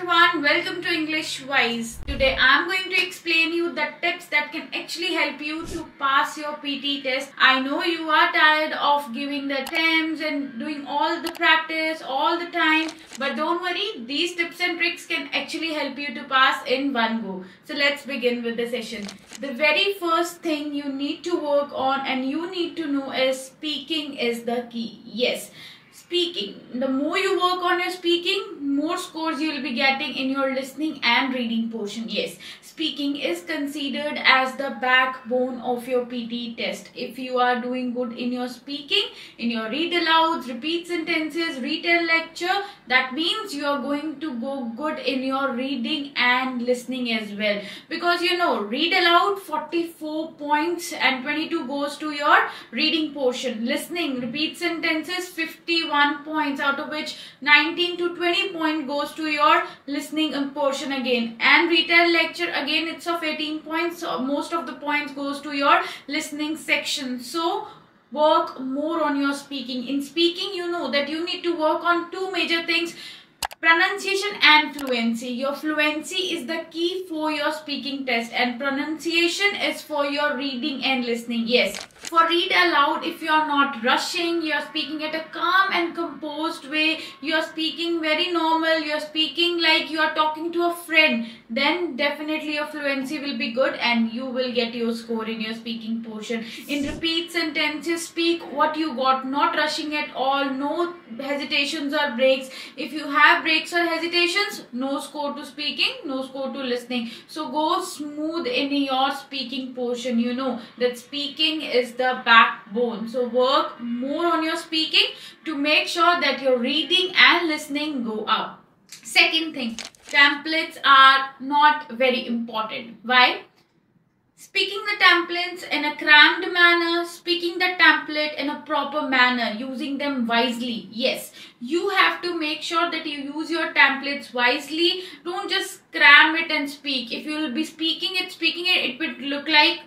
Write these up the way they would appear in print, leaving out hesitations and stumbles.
everyone, welcome to English Wise. Today I am going to explain you the tips that can actually help you to pass your PT test. I know you are tired of giving the attempts and doing all the practice all the time, but don't worry, these tips and tricks can actually help you to pass in one go. So let's begin with the session. The very first thing you need to work on and you need to know is speaking is the key. Yes. Speaking. The more you work on your speaking, more scores you will be getting in your listening and reading portion. Yes, speaking is considered as the backbone of your PT test. If you are doing good in your speaking, in your read alouds, repeat sentences, retell lecture, that means you are going to go good in your reading and listening as well. Because you know, read aloud 44 points and 22 goes to your reading portion. Listening, repeat sentences 51 points, out of which 19 to 20 point goes to your listening portion again, and retell lecture again it's of 18 points, so most of the points goes to your listening section. So work more on your speaking. In speaking, you know that you need to work on two major things: pronunciation and fluency. Your fluency is the key for your speaking test and pronunciation is for your reading and listening. Yes, for read aloud, if you are not rushing, you are speaking at a calm and composed way, you are speaking very normal, you are speaking like you are talking to a friend, then definitely your fluency will be good and you will get your score in your speaking portion. In repeat sentences, speak what you got, not rushing at all, no hesitations or breaks. If you have breaks or hesitations, no score to speaking, no score to listening. So go smooth in your speaking portion. You know that speaking is the backbone. So work more on your speaking to make sure that your reading and listening go up. Second thing, templates are not very important. Why? Speaking the templates in a crammed manner, speaking the template in a proper manner, using them wisely. Yes, you have to make sure that you use your templates wisely. Don't just cram it and speak. If you will be speaking it, it would look like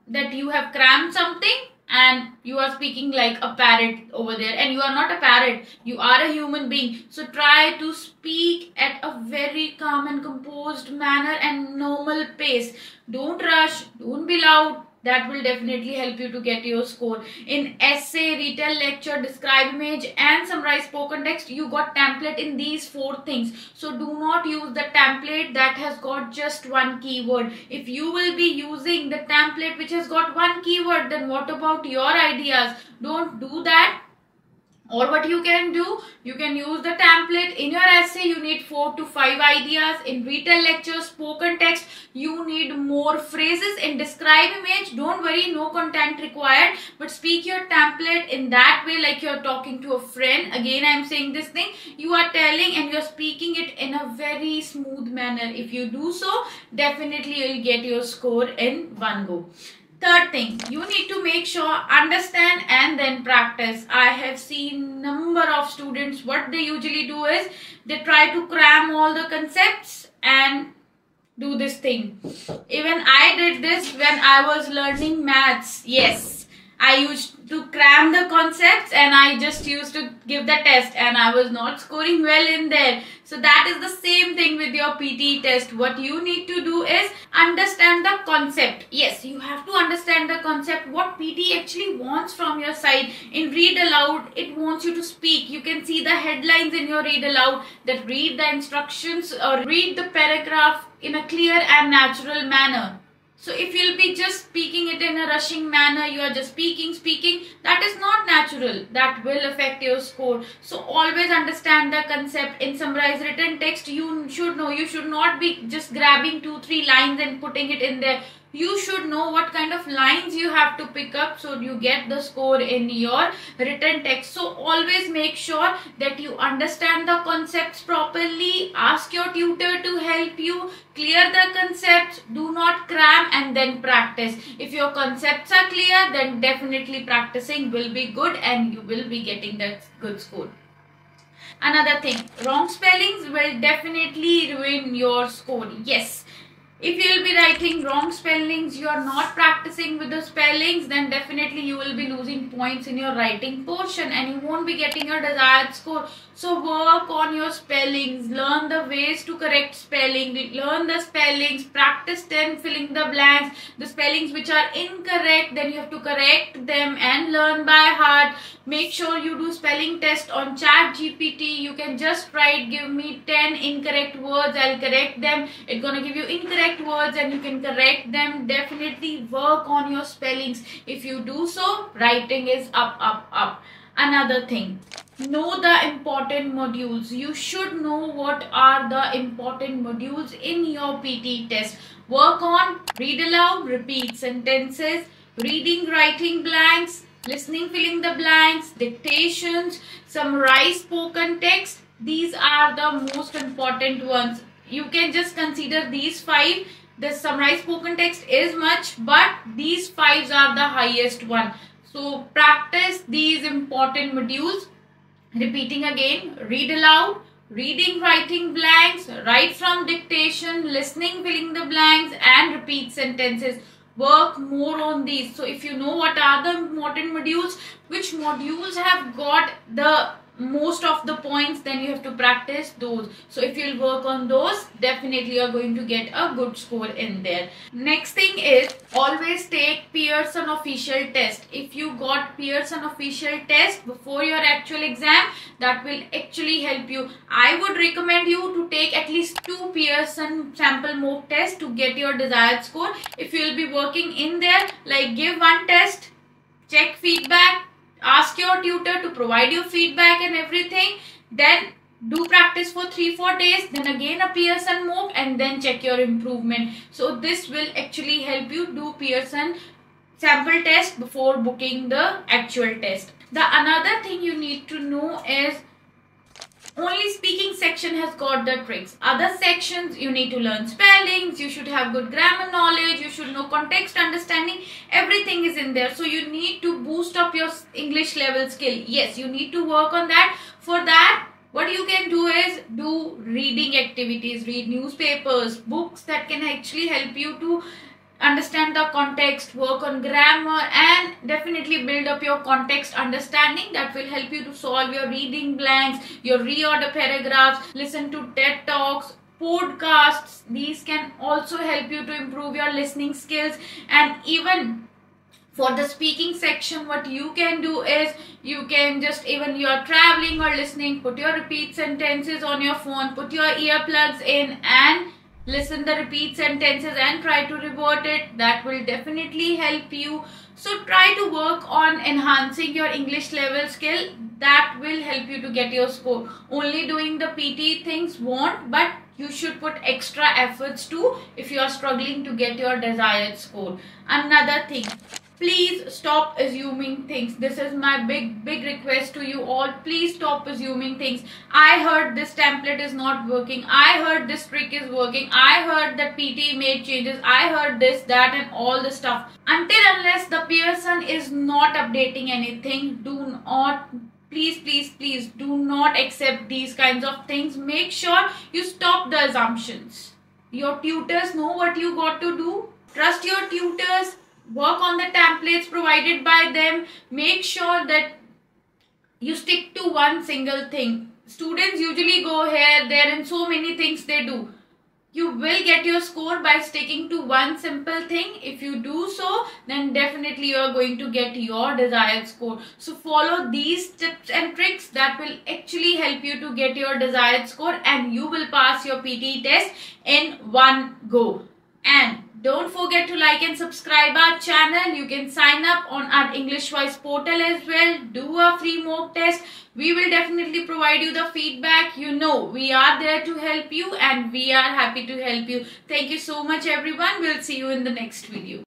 that you have crammed something and you are speaking like a parrot over there, and you are not a parrot, you are a human being. So try to speak at a very calm and composed manner and normal pace. Don't rush, don't be loud. That will definitely help you to get your score. In essay, retell lecture, describe image and summarize spoken text, you got template in these four things. So do not use the template that has got just one keyword. If you will be using the template which has got one keyword, then what about your ideas? Don't do that. Or what you can do, you can use the template. In your essay, you need 4 to 5 ideas. In retell lecture, spoken text, you need more phrases. In describe image, don't worry, no content required. But speak your template in that way like you're talking to a friend. Again, I'm saying this thing. You are telling and you're speaking it in a very smooth manner. If you do so, definitely you'll get your score in one go. Third thing, you need to make sure, understand and then practice. I have seen number of students, what they usually do is, they try to cram all the concepts and do this thing. Even I did this when I was learning maths. Yes, I used to cram the concepts and I just used to give the test and I was not scoring well in there. So that is the same thing with your PT test. What you need to do is understand the concept. Yes, you have to understand the concept, what PT actually wants from your side. In read aloud, it wants you to speak. You can see the headlines in your read aloud, that read the instructions or read the paragraph in a clear and natural manner. So if you'll be just speaking it in a rushing manner, you are just speaking, that is not natural. That will affect your score. So always understand the concept. In summarized written text, you should know, you should not be just grabbing 2-3 lines and putting it in there. You should know what kind of lines you have to pick up so you get the score in your written text. So always make sure that you understand the concepts properly. Ask your tutor to help you clear the concepts. Do not cram and then practice. If your concepts are clear, then definitely practicing will be good and you will be getting that good score. Another thing, wrong spellings will definitely ruin your score. Yes. If you will be writing wrong spellings, you are not practicing with the spellings, then definitely you will be losing points in your writing portion and you won't be getting your desired score. So work on your spellings, learn the ways to correct spelling, learn the spellings, practice them filling the blanks. The spellings which are incorrect, then you have to correct them and learn by heart. Make sure you do spelling test on ChatGPT. You can just write, give me 10 incorrect words, I'll correct them. It's gonna give you incorrect words and you can correct them. Definitely work on your spellings. If you do so, writing is up, up, up. Another thing, know the important modules. You should know what are the important modules in your PT test. Work on read aloud, repeat sentences, reading, writing blanks, listening, filling the blanks, dictations, summarize spoken text. These are the most important ones. You can just consider these 5. The summarized spoken text is much, but these 5 are the highest one. So practice these important modules. Repeating again, read aloud, reading, writing blanks, write from dictation, listening, filling the blanks, and repeat sentences. Work more on these. So if you know what are the important modules, which modules have got the most of the points, then you have to practice those. So if you'll work on those, definitely you're going to get a good score in there. Next thing is, always take Pearson official test. If you got Pearson official test before your actual exam, that will actually help you. I would recommend you to take at least 2 Pearson sample mock tests to get your desired score. If you'll be working in there, like give one test, check feedback, ask your tutor to provide you feedback and everything, then do practice for 3-4 days, then again a Pearson mock, and then check your improvement. So this will actually help you do Pearson sample test before booking the actual test. The another thing you need to know is, only speaking section has got the tricks. Other sections you need to learn spellings, you should have good grammar knowledge, you should know context understanding, everything is in there. So you need to boost up your English level skill. Yes, you need to work on that. For that, what you can do is do reading activities, read newspapers, books that can actually help you to understand the context, work on grammar, and definitely build up your context understanding. That will help you to solve your reading blanks, your reorder paragraphs, listen to TED Talks, podcasts. These can also help you to improve your listening skills. And even for the speaking section, what you can do is, you can just, even you are traveling or listening, put your repeat sentences on your phone, put your earplugs in and listen the repeat sentences and try to revert it. That will definitely help you. So try to work on enhancing your English level skill. That will help you to get your score. Only doing the PT things won't, but you should put extra efforts too if you are struggling to get your desired score. Another thing, please stop assuming things. This is my big request to you all. Please stop assuming things. I heard this template is not working. I heard this trick is working. I heard that PT made changes. I heard this, that, and all the stuff. Until unless the Pearson is not updating anything, do not, please do not accept these kinds of things. Make sure you stop the assumptions. Your tutors know what you got to do. Trust your tutors. Work on the templates provided by them. Make sure that you stick to one single thing. Students usually go here, there, and so many things they do. You will get your score by sticking to one simple thing. If you do so, then definitely you are going to get your desired score. So follow these tips and tricks that will actually help you to get your desired score, and you will pass your PT test in one go. And don't forget to like and subscribe our channel. You can sign up on our EnglishWise portal as well. Do a free mock test. We will definitely provide you the feedback. You know, we are there to help you and we are happy to help you. Thank you so much everyone. We'll see you in the next video.